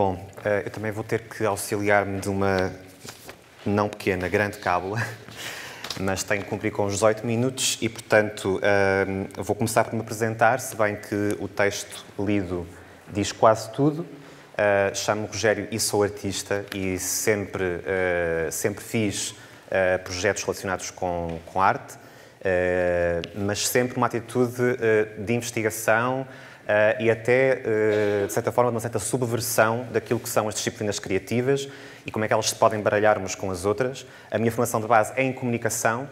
Bom, eu também vou ter que auxiliar-me de uma não pequena, grande cábula, mas tenho que cumprir com os 18 minutos e, portanto, vou começar por me apresentar, se bem que o texto lido diz quase tudo. Chamo-me Rogério e sou artista e sempre fiz projetos relacionados com arte, mas sempre uma atitude de investigação e até, de certa forma, de uma certa subversão daquilo que são as disciplinas criativas e como é que elas se podem baralhar umas com as outras. A minha formação de base é em comunicação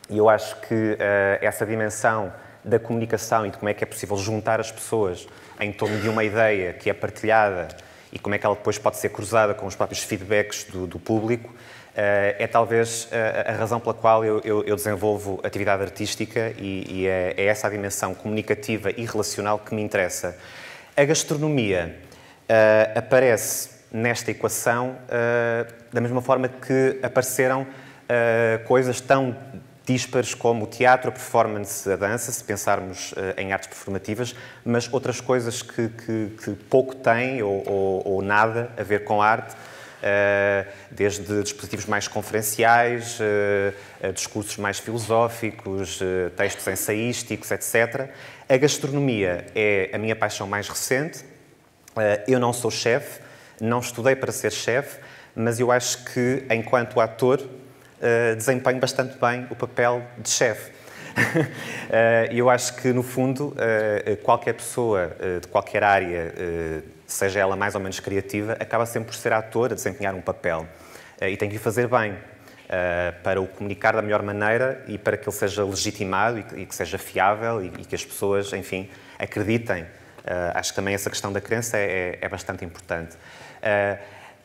e eu acho que essa dimensão da comunicação e de como é que é possível juntar as pessoas em torno de uma ideia que é partilhada e como é que ela depois pode ser cruzada com os próprios feedbacks do público, é talvez a razão pela qual eu desenvolvo atividade artística e é essa a dimensão comunicativa e relacional que me interessa. A gastronomia aparece nesta equação da mesma forma que apareceram coisas tão díspares como o teatro, a performance, a dança, se pensarmos em artes performativas, mas outras coisas que pouco têm ou nada a ver com arte, desde dispositivos mais conferenciais, discursos mais filosóficos, textos ensaísticos, etc. A gastronomia é a minha paixão mais recente. Eu não sou chefe, não estudei para ser chefe, mas eu acho que, enquanto ator, desempenho bastante bem o papel de chefe. Eu acho que, no fundo, qualquer pessoa de qualquer área, seja ela mais ou menos criativa, acaba sempre por ser ator, a desempenhar um papel. E tem que o fazer bem, para o comunicar da melhor maneira e para que ele seja legitimado e que seja fiável e que as pessoas, enfim, acreditem. Acho que também essa questão da crença é bastante importante.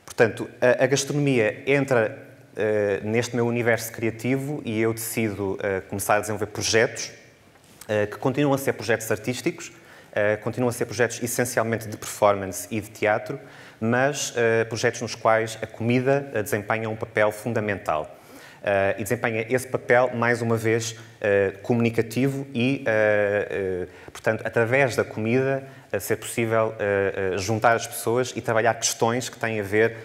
Portanto, a gastronomia entra neste meu universo criativo e eu decido começar a desenvolver projetos que continuam a ser projetos artísticos, continuam a ser projetos essencialmente de performance e de teatro, mas projetos nos quais a comida desempenha um papel fundamental. E desempenha esse papel, mais uma vez, comunicativo e, portanto, através da comida, ser possível juntar as pessoas e trabalhar questões que têm a ver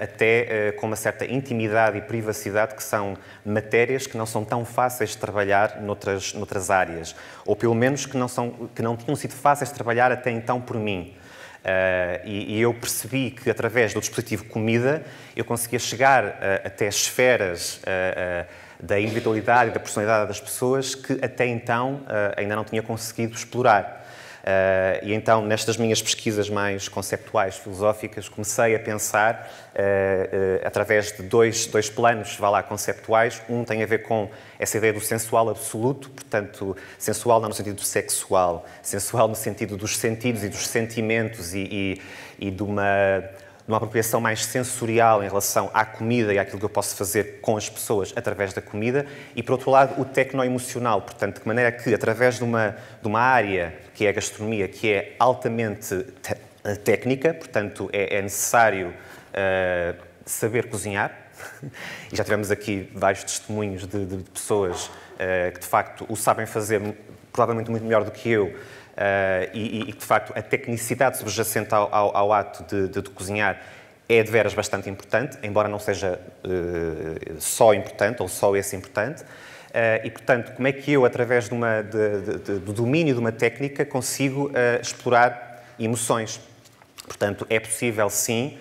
até com uma certa intimidade e privacidade, que são matérias que não são tão fáceis de trabalhar noutras áreas, ou pelo menos que não tinham sido fáceis de trabalhar até então por mim. E eu percebi que, através do dispositivo comida, eu conseguia chegar até esferas da individualidade e da personalidade das pessoas que até então ainda não tinha conseguido explorar. E então, nestas minhas pesquisas mais conceptuais, filosóficas, comecei a pensar através de dois planos, vá lá, conceptuais. Um tem a ver com essa ideia do sensual absoluto, portanto, sensual não no sentido sexual, sensual no sentido dos sentidos e dos sentimentos e de uma apropriação mais sensorial em relação à comida e àquilo que eu posso fazer com as pessoas através da comida, e, por outro lado, o tecno-emocional, portanto, de maneira que, através de uma área, que é a gastronomia, que é altamente técnica, portanto, é necessário saber cozinhar, e já tivemos aqui vários testemunhos de pessoas que, de facto, o sabem fazer provavelmente muito melhor do que eu, e de facto, a tecnicidade subjacente ao ato de cozinhar é de veras bastante importante, embora não seja só importante, ou só esse importante. E, portanto, como é que eu, através do domínio de uma técnica, consigo explorar emoções? Portanto, é possível, sim,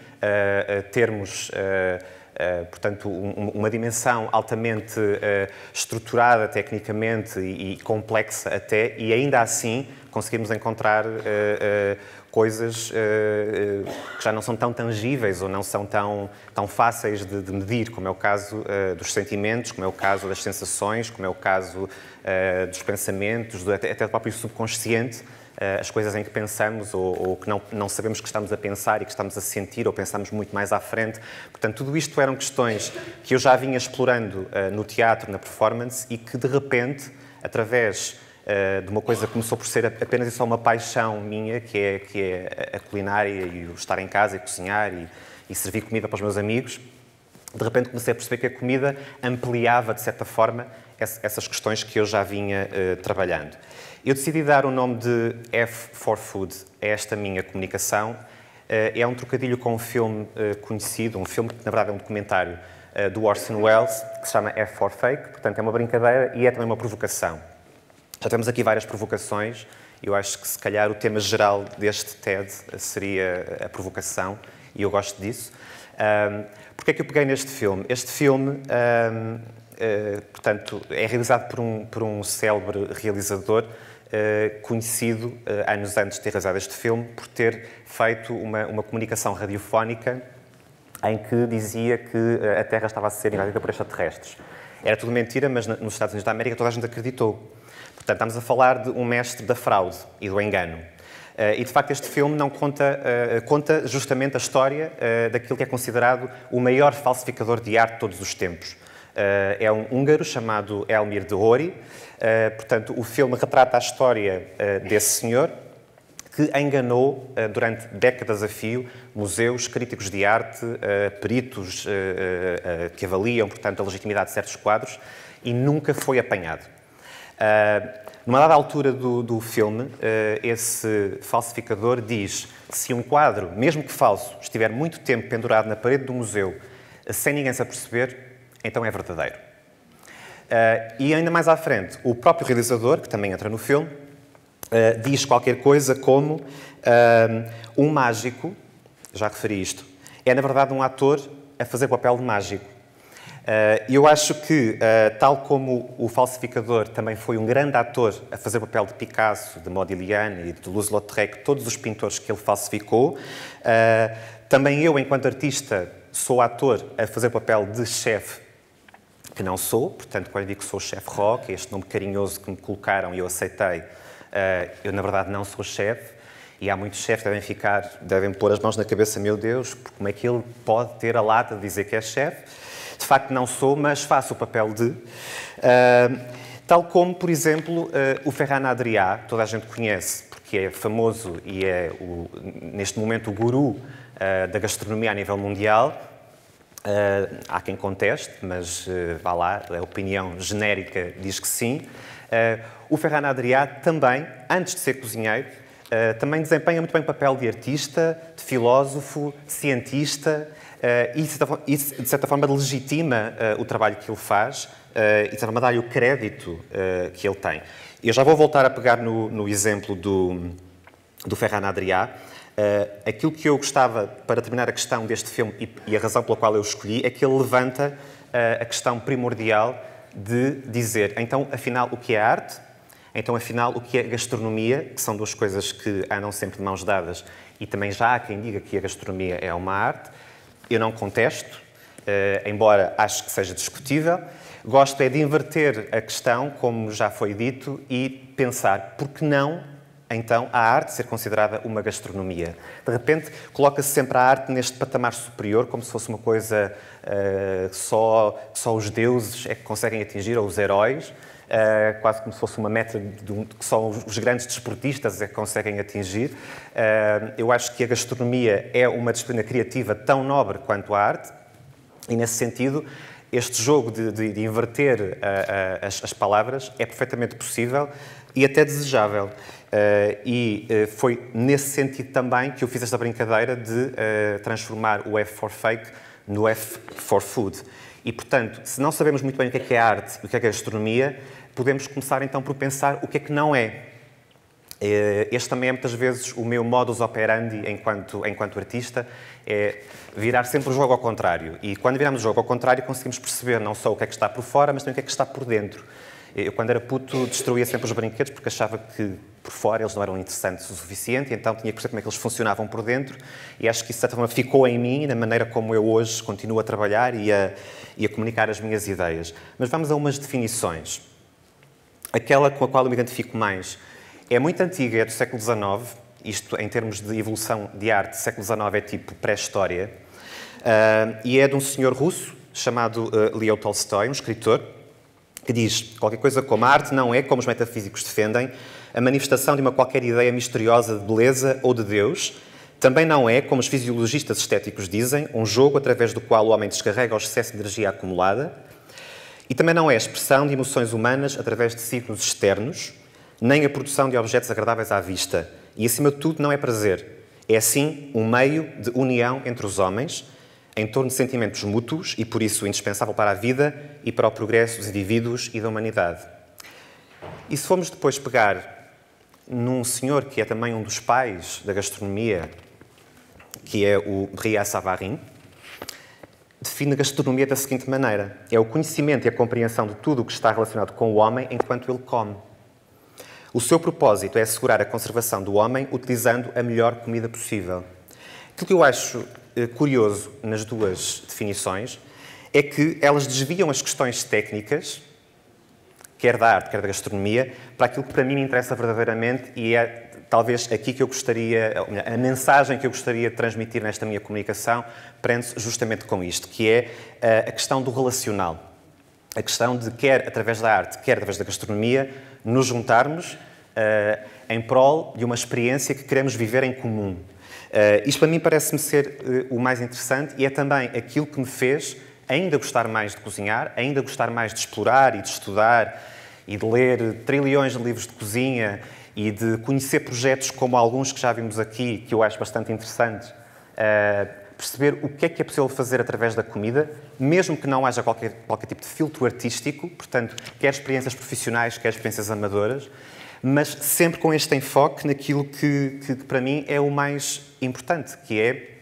termos portanto, uma dimensão altamente estruturada tecnicamente e complexa até, e ainda assim conseguimos encontrar coisas que já não são tão tangíveis ou não são tão fáceis de medir, como é o caso dos sentimentos, como é o caso das sensações, como é o caso dos pensamentos, até do próprio subconsciente, as coisas em que pensamos ou que não sabemos que estamos a pensar e que estamos a sentir, ou pensamos muito mais à frente. Portanto, tudo isto eram questões que eu já vinha explorando no teatro, na performance, e que, de repente, através de uma coisa que começou por ser apenas e só uma paixão minha, que é a culinária e o estar em casa e cozinhar e servir comida para os meus amigos, de repente comecei a perceber que a comida ampliava, de certa forma, essas questões que eu já vinha trabalhando. Eu decidi dar o nome de F for Food a esta minha comunicação, é um trocadilho com um filme conhecido, um filme que na verdade é um documentário do Orson Welles, que se chama F for Fake, portanto é uma brincadeira e é também uma provocação. Já temos aqui várias provocações, eu acho que se calhar o tema geral deste TED seria a provocação, e eu gosto disso. Porquê é que eu peguei neste filme? Este filme, portanto, é realizado por um célebre realizador conhecido anos antes de ter realizado este filme por ter feito uma comunicação radiofónica em que dizia que a Terra estava a ser invadida por extraterrestres. Era tudo mentira, mas nos Estados Unidos da América toda a gente acreditou. Portanto, estamos a falar de um mestre da fraude e do engano. E, de facto, este filme não conta justamente a história daquilo que é considerado o maior falsificador de arte de todos os tempos. É um húngaro chamado Elmir de Hori. Portanto, o filme retrata a história desse senhor que enganou durante décadas a fio museus, críticos de arte, peritos que avaliam, portanto, a legitimidade de certos quadros e nunca foi apanhado. Numa dada altura do filme, esse falsificador diz que se um quadro, mesmo que falso, estiver muito tempo pendurado na parede do museu sem ninguém se aperceber, então é verdadeiro. E ainda mais à frente, o próprio realizador, que também entra no filme, diz qualquer coisa como um mágico, já referi isto, é na verdade um ator a fazer papel de mágico. E eu acho que, tal como o falsificador também foi um grande ator a fazer papel de Picasso, de Modigliani e de Toulouse-Lautrec, todos os pintores que ele falsificou, também eu, enquanto artista, sou ator a fazer papel de chefe, que não sou. Portanto, quando eu digo que sou chefe rock, este nome carinhoso que me colocaram e eu aceitei, eu na verdade não sou chefe. E há muitos chefes que devem pôr as mãos na cabeça, meu Deus, como é que ele pode ter a lata de dizer que é chefe? De facto não sou, mas faço o papel de... tal como, por exemplo, o Ferran Adrià, toda a gente conhece, porque é famoso e é, neste momento, o guru da gastronomia a nível mundial. Há quem conteste, mas vá lá, a opinião genérica diz que sim. O Ferran Adrià também, antes de ser cozinheiro, também desempenha muito bem o papel de artista, de filósofo, de cientista, e de certa forma legitima o trabalho que ele faz e de certa forma dá-lhe o crédito que ele tem. Eu já vou voltar a pegar no exemplo do Ferran Adrià. Aquilo que eu gostava, para terminar a questão deste filme e a razão pela qual eu escolhi, é que ele levanta a questão primordial de dizer, então, afinal, o que é arte? Então, afinal, o que é gastronomia? Que são duas coisas que andam sempre de mãos dadas e também já há quem diga que a gastronomia é uma arte. Eu não contesto, embora acho que seja discutível. Gosto é de inverter a questão, como já foi dito, e pensar, por que não, então, a arte ser considerada uma gastronomia? De repente, coloca-se sempre a arte neste patamar superior, como se fosse uma coisa que só os deuses é que conseguem atingir, ou os heróis, quase como se fosse uma meta que só os grandes desportistas é que conseguem atingir. Eu acho que a gastronomia é uma disciplina criativa tão nobre quanto a arte, e, nesse sentido, este jogo de inverter as palavras é perfeitamente possível e até desejável. Foi nesse sentido também que eu fiz esta brincadeira de transformar o F for Fake no F for Food. E, portanto, se não sabemos muito bem o que é arte e o que é gastronomia, podemos começar então por pensar o que é que não é. Este também é muitas vezes o meu modus operandi enquanto artista, é virar sempre o jogo ao contrário. E quando viramos o jogo ao contrário, conseguimos perceber não só o que é que está por fora, mas também o que é que está por dentro. Eu, quando era puto, destruía sempre os brinquedos porque achava que por fora eles não eram interessantes o suficiente, e então tinha que perceber como é que eles funcionavam por dentro, e acho que isso de certa forma ficou em mim, na maneira como eu hoje continuo a trabalhar e a comunicar as minhas ideias. Mas vamos a umas definições. Aquela com a qual eu me identifico mais é muito antiga, é do século XIX, isto em termos de evolução de arte, século XIX é tipo pré-história, e é de um senhor russo chamado Leo Tolstói, um escritor, que diz qualquer coisa como: a arte não é, como os metafísicos defendem, a manifestação de uma qualquer ideia misteriosa de beleza ou de Deus. Também não é, como os fisiologistas estéticos dizem, um jogo através do qual o homem descarrega o excesso de energia acumulada. E também não é a expressão de emoções humanas através de signos externos, nem a produção de objetos agradáveis à vista. E, acima de tudo, não é prazer. É, assim, um meio de união entre os homens, em torno de sentimentos mútuos e, por isso, indispensável para a vida e para o progresso dos indivíduos e da humanidade. E se formos depois pegar num senhor que é também um dos pais da gastronomia, que é o Brillat Savarin, define a gastronomia da seguinte maneira: é o conhecimento e a compreensão de tudo o que está relacionado com o homem enquanto ele come. O seu propósito é assegurar a conservação do homem utilizando a melhor comida possível. Aquilo que eu acho curioso nas duas definições é que elas desviam as questões técnicas, quer da arte, quer da gastronomia, para aquilo que para mim me interessa verdadeiramente e é talvez aqui que eu gostaria, a mensagem que eu gostaria de transmitir nesta minha comunicação prende-se justamente com isto, que é a questão do relacional. A questão de, quer através da arte, quer através da gastronomia, nos juntarmos em prol de uma experiência que queremos viver em comum. Isto para mim parece-me ser o mais interessante e é também aquilo que me fez ainda gostar mais de cozinhar, ainda gostar mais de explorar e de estudar e de ler trilhões de livros de cozinha e de conhecer projetos como alguns que já vimos aqui, que eu acho bastante interessantes, perceber o que é possível fazer através da comida, mesmo que não haja qualquer tipo de filtro artístico, portanto, quer experiências profissionais, quer experiências amadoras, mas sempre com este enfoque naquilo que para mim é o mais importante, que é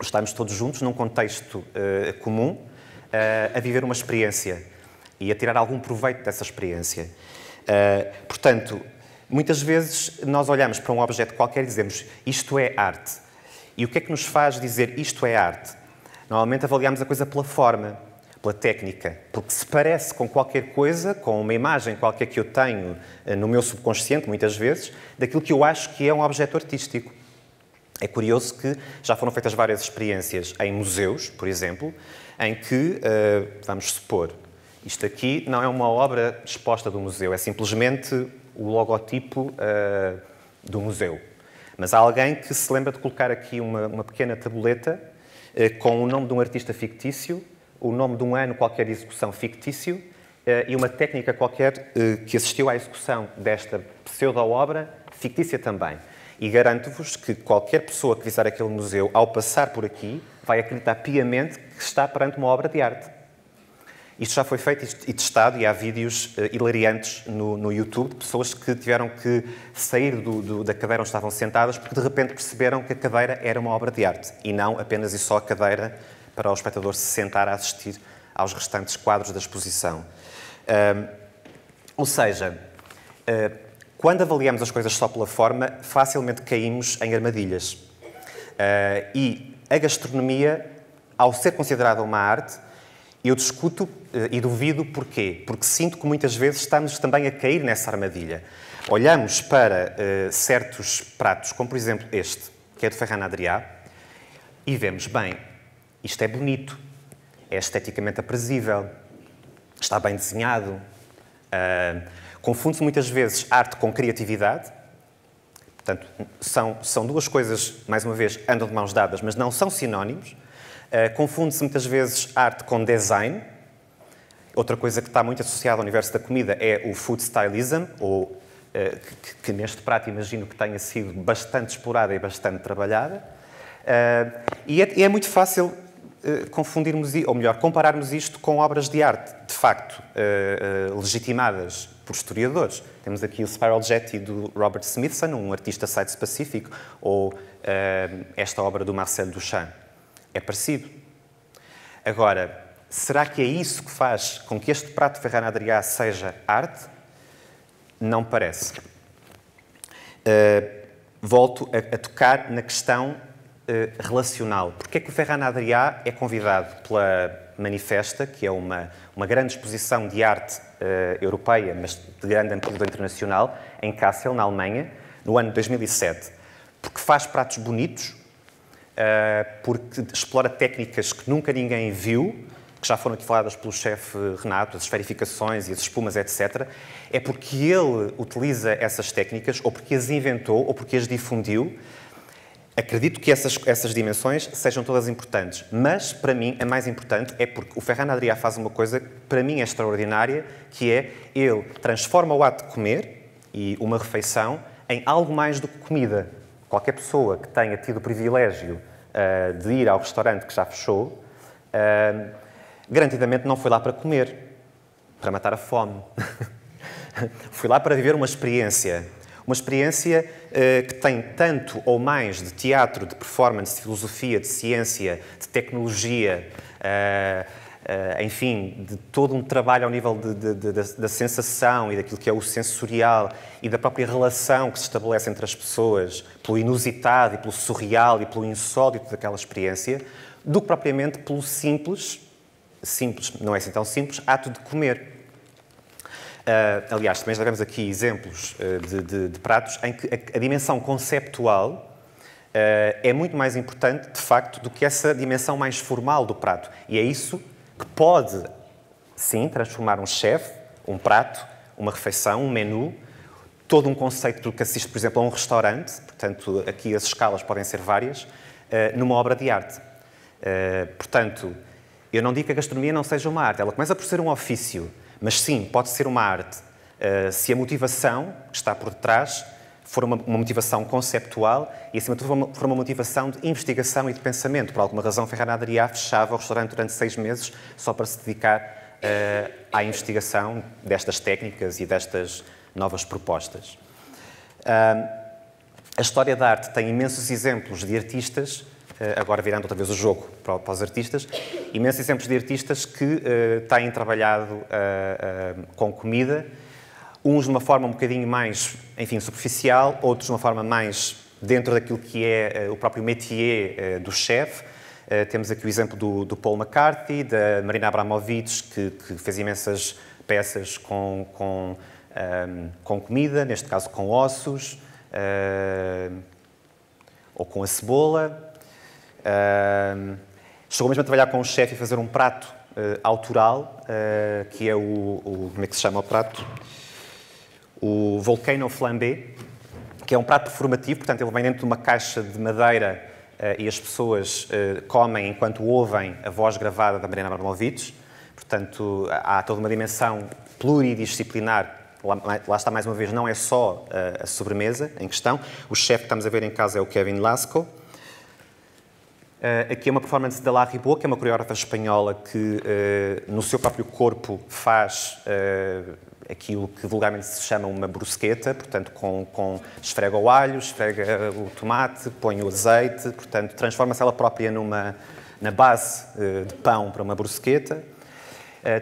estarmos todos juntos num contexto comum, a viver uma experiência e a tirar algum proveito dessa experiência. Portanto, muitas vezes nós olhamos para um objeto qualquer e dizemos isto é arte. E o que é que nos faz dizer isto é arte? Normalmente avaliamos a coisa pela forma, pela técnica, porque se parece com qualquer coisa, com uma imagem qualquer que eu tenho no meu subconsciente, muitas vezes, daquilo que eu acho que é um objeto artístico. É curioso que já foram feitas várias experiências em museus, por exemplo, em que, vamos supor, isto aqui não é uma obra exposta do museu, é simplesmente o logotipo do museu. Mas há alguém que se lembra de colocar aqui uma pequena tabuleta com o nome de um artista fictício, o nome de um ano qualquer de execução fictício e uma técnica qualquer que assistiu à execução desta pseudo-obra fictícia também. E garanto-vos que qualquer pessoa que visitar aquele museu, ao passar por aqui, vai acreditar piamente que está perante uma obra de arte. Isto já foi feito e testado e há vídeos hilariantes no YouTube de pessoas que tiveram que sair da cadeira onde estavam sentadas porque de repente perceberam que a cadeira era uma obra de arte e não apenas e só a cadeira para o espectador se sentar a assistir aos restantes quadros da exposição. Ou seja, quando avaliamos as coisas só pela forma, facilmente caímos em armadilhas. E a gastronomia, ao ser considerada uma arte, eu discuto e duvido porquê. Porque sinto que muitas vezes estamos também a cair nessa armadilha. Olhamos para certos pratos, como por exemplo este, que é do Ferran Adrià, e vemos, bem, isto é bonito, é esteticamente aprazível, está bem desenhado. Confunde-se muitas vezes arte com criatividade. Portanto, são duas coisas, mais uma vez, andam de mãos dadas, mas não são sinónimos. Confunde-se muitas vezes arte com design. Outra coisa que está muito associada ao universo da comida é o food stylism, ou que neste prato imagino que tenha sido bastante explorada e bastante trabalhada. E é muito fácil confundirmos, ou melhor, compararmos isto com obras de arte, de facto, legitimadas por historiadores. Temos aqui o Spiral Jetty do Robert Smithson, um artista site-específico, ou esta obra do Marcel Duchamp. É parecido. Agora, será que é isso que faz com que este prato de Ferran Adrià seja arte? Não parece. Volto a tocar na questão relacional. Porque é que o Ferran Adrià é convidado pela Manifesta, que é uma grande exposição de arte europeia, mas de grande amplitude internacional, em Kassel, na Alemanha, no ano de 2007? Porque faz pratos bonitos, porque explora técnicas que nunca ninguém viu, que já foram aqui faladas pelo chefe Renato, as esferificações e as espumas, etc. É porque ele utiliza essas técnicas, ou porque as inventou, ou porque as difundiu. Acredito que essas dimensões sejam todas importantes, mas, para mim, a mais importante é porque o Ferran Adrià faz uma coisa que, para mim, é extraordinária, que é, ele transforma o ato de comer e uma refeição em algo mais do que comida. qualquer pessoa que tenha tido o privilégio de ir ao restaurante que já fechou, garantidamente não foi lá para comer, para matar a fome. Fui lá para viver uma experiência que tem tanto ou mais de teatro, de performance, de filosofia, de ciência, de tecnologia, enfim, de todo um trabalho ao nível da sensação e daquilo que é o sensorial e da própria relação que se estabelece entre as pessoas, pelo inusitado e pelo surreal e pelo insólito daquela experiência, do que propriamente pelo simples, não é assim tão simples, ato de comer. Aliás, também já tivemos aqui exemplos de pratos em que a dimensão conceptual é muito mais importante, de facto, do que essa dimensão mais formal do prato. E é isso que pode, sim, transformar um chefe, um prato, uma refeição, um menu, todo um conceito do que assiste, por exemplo, a um restaurante, portanto, aqui as escalas podem ser várias, numa obra de arte. Portanto, eu não digo que a gastronomia não seja uma arte, ela começa por ser um ofício, mas sim, pode ser uma arte se a motivação que está por detrás for uma motivação conceptual e, acima de tudo, for uma motivação de investigação e de pensamento. Por alguma razão, Ferran Adrià fechava o restaurante durante 6 meses só para se dedicar à investigação destas técnicas e destas novas propostas. A história da arte tem imensos exemplos de artistas, agora virando outra vez o jogo para os artistas, imensos exemplos de artistas que têm trabalhado com comida, uns de uma forma um bocadinho mais, enfim, superficial, outros de uma forma mais dentro daquilo que é o próprio métier do chefe. Temos aqui o exemplo do Paul McCarthy, da Marina Abramovic, que fez imensas peças com comida, neste caso com ossos, ou com a cebola. Chegou mesmo a trabalhar com um chefe e fazer um prato autoral, que é como é que se chama o prato? O Volcano Flambé, que é um prato performativo, portanto ele vem dentro de uma caixa de madeira e as pessoas comem enquanto ouvem a voz gravada da Marina Abramovic. Portanto, há toda uma dimensão pluridisciplinar. Lá está, mais uma vez, não é só a sobremesa em questão. O chefe que estamos a ver em casa é o Kevin Lasco. Aqui é uma performance da La Ribot, que é uma coreógrafa espanhola que, no seu próprio corpo, faz aquilo que vulgarmente se chama uma brusqueta, portanto, esfrega o alho, esfrega o tomate, põe o azeite, portanto, transforma-se ela própria na base de pão para uma brusqueta.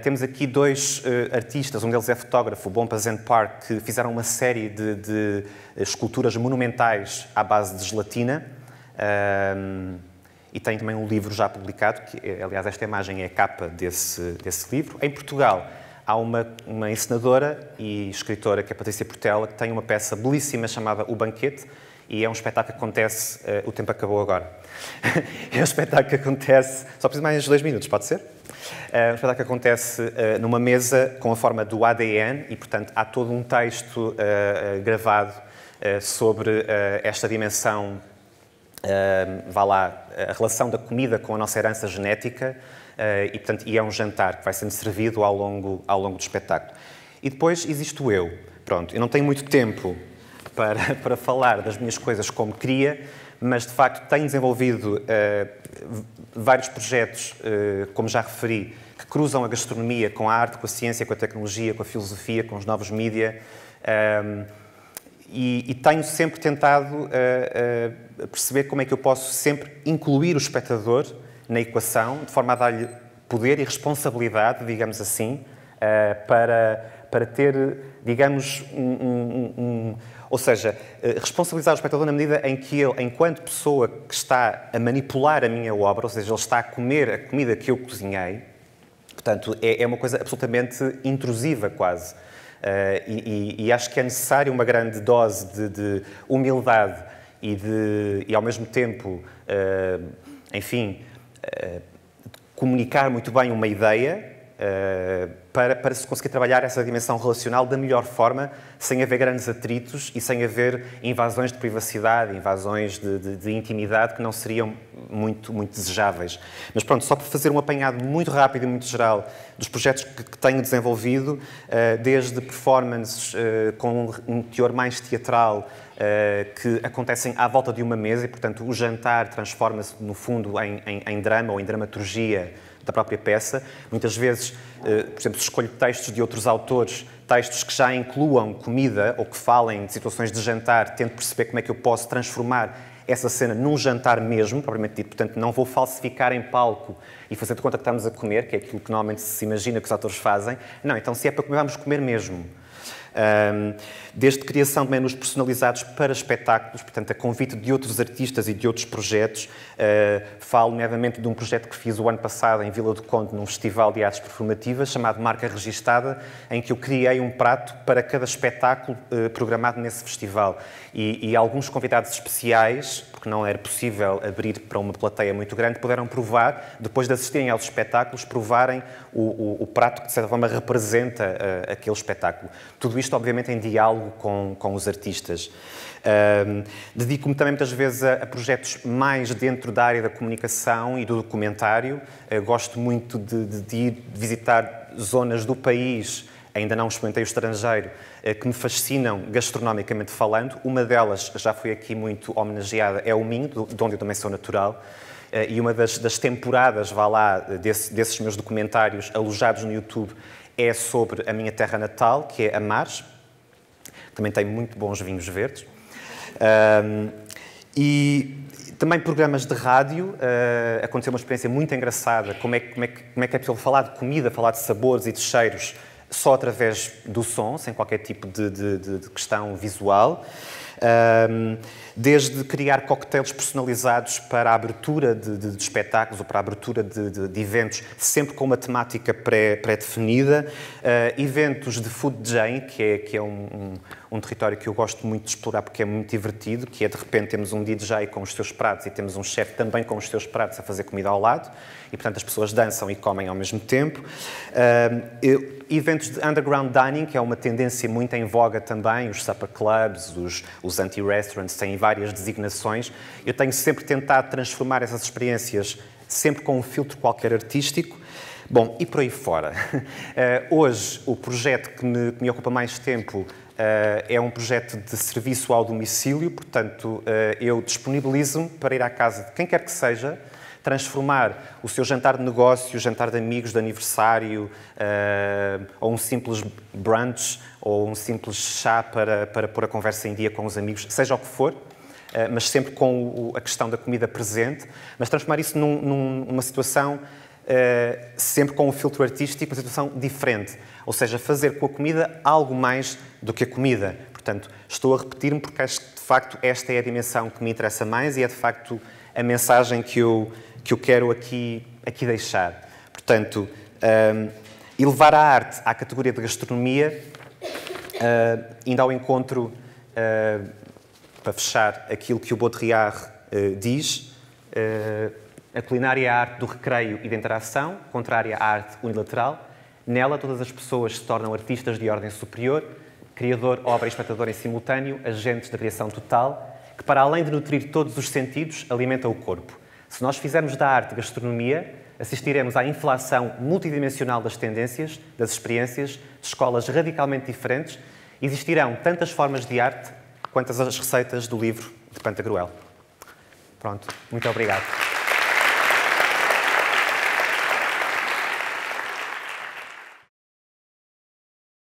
Temos aqui 2 artistas, um deles é fotógrafo, o Bompazan Park, que fizeram uma série de esculturas monumentais à base de gelatina. E tem também um livro já publicado, que, aliás, esta imagem é a capa desse livro. Em Portugal, há uma encenadora e escritora, que é a Patrícia Portela, que tem uma peça belíssima chamada O Banquete, e é um espetáculo que acontece... o tempo acabou agora. É um espetáculo que acontece... Só preciso mais 2 minutos, pode ser? É um espetáculo que acontece numa mesa com a forma do ADN e, portanto, há todo um texto gravado sobre esta dimensão, vá lá, a relação da comida com a nossa herança genética e, portanto, é um jantar que vai sendo servido ao longo do espetáculo. E depois existe o eu. Pronto, eu não tenho muito tempo para falar das minhas coisas como queria, mas, de facto, tenho desenvolvido vários projetos, como já referi, que cruzam a gastronomia com a arte, com a ciência, com a tecnologia, com a filosofia, com os novos mídia. E tenho sempre tentado perceber como é que eu posso sempre incluir o espectador na equação, de forma a dar-lhe poder e responsabilidade, digamos assim, para ter, digamos, ou seja, responsabilizar o espectador na medida em que ele, enquanto pessoa que está a manipular a minha obra, ou seja, ele está a comer a comida que eu cozinhei, portanto, é uma coisa absolutamente intrusiva quase. E acho que é necessário uma grande dose de humildade e ao mesmo tempo, enfim, comunicar muito bem uma ideia para se conseguir trabalhar essa dimensão relacional da melhor forma, sem haver grandes atritos e sem haver invasões de privacidade, invasões de intimidade que não seriam muito desejáveis. Mas pronto, só para fazer um apanhado muito rápido e muito geral dos projetos que tenho desenvolvido, desde performances com um teor mais teatral, que acontecem à volta de uma mesa e, portanto, o jantar transforma-se, no fundo, em drama ou em dramaturgia da própria peça. Muitas vezes, por exemplo, escolho textos de outros autores, textos que já incluam comida ou que falem de situações de jantar, tento perceber como é que eu posso transformar essa cena num jantar mesmo, propriamente dito. Portanto, não vou falsificar em palco e fazer de conta que estamos a comer, que é aquilo que normalmente se imagina que os atores fazem. Não, então se é para comer, vamos comer mesmo. Desde criação de menus personalizados para espetáculos, portanto, a convite de outros artistas e de outros projetos. Falo, nomeadamente, de um projeto que fiz o ano passado em Vila do Conde, num festival de artes performativas, chamado Marca Registada, em que eu criei um prato para cada espetáculo programado nesse festival. E alguns convidados especiais, porque não era possível abrir para uma plateia muito grande, puderam provar, depois de assistirem aos espetáculos, provarem o prato que, de certa forma, representa aquele espetáculo. Tudo isto, obviamente, em diálogo com os artistas. Dedico-me também, muitas vezes, a projetos mais dentro da área da comunicação e do documentário. Gosto muito de ir visitar zonas do país, ainda não experimentei o estrangeiro, que me fascinam gastronomicamente falando. Uma delas, já foi aqui muito homenageada, é o Minho, de onde eu também sou natural. E uma das temporadas, vá lá, desses meus documentários alojados no YouTube, é sobre a minha terra natal, que é a Mares. Também tem muito bons vinhos verdes. E também programas de rádio. Aconteceu uma experiência muito engraçada. Como é que é possível falar de comida, falar de sabores e de cheiros só através do som, sem qualquer tipo de questão visual. Desde criar coquetéis personalizados para a abertura de espetáculos ou para a abertura de eventos, sempre com uma temática pré-definida. Eventos de food chain, que é um território que eu gosto muito de explorar porque é muito divertido, que é, de repente, temos um DJ com os seus pratos e temos um chefe também com os seus pratos a fazer comida ao lado e, portanto, as pessoas dançam e comem ao mesmo tempo. Eventos de underground dining, que é uma tendência muito em voga também, os supper clubs, os anti-restaurants, têm várias designações. Eu tenho sempre tentado transformar essas experiências sempre com um filtro qualquer artístico. Bom, e por aí fora. Hoje, o projeto que me ocupa mais tempo é um projeto de serviço ao domicílio, portanto, eu disponibilizo-me para ir à casa de quem quer que seja, transformar o seu jantar de negócio, jantar de amigos, de aniversário, ou um simples brunch, ou um simples chá para pôr a conversa em dia com os amigos, seja o que for, mas sempre com a questão da comida presente, mas transformar isso numa situação sempre com um filtro artístico, uma situação diferente. Ou seja, fazer com a comida algo mais do que a comida. Portanto, estou a repetir-me porque acho que, de facto, esta é a dimensão que me interessa mais e é, de facto, a mensagem que eu quero aqui deixar. Portanto, elevar a arte à categoria de gastronomia, indo ao encontro, para fechar, aquilo que o Baudrillard diz, a culinária é a arte do recreio e da interação, contrária à arte unilateral. Nela, todas as pessoas se tornam artistas de ordem superior, criador, obra e espectador em simultâneo, agentes da criação total, que, para além de nutrir todos os sentidos, alimenta o corpo. Se nós fizermos da arte gastronomia, assistiremos à inflação multidimensional das tendências, das experiências, de escolas radicalmente diferentes. Existirão tantas formas de arte quanto as receitas do livro de Pantagruel. Pronto, muito obrigado.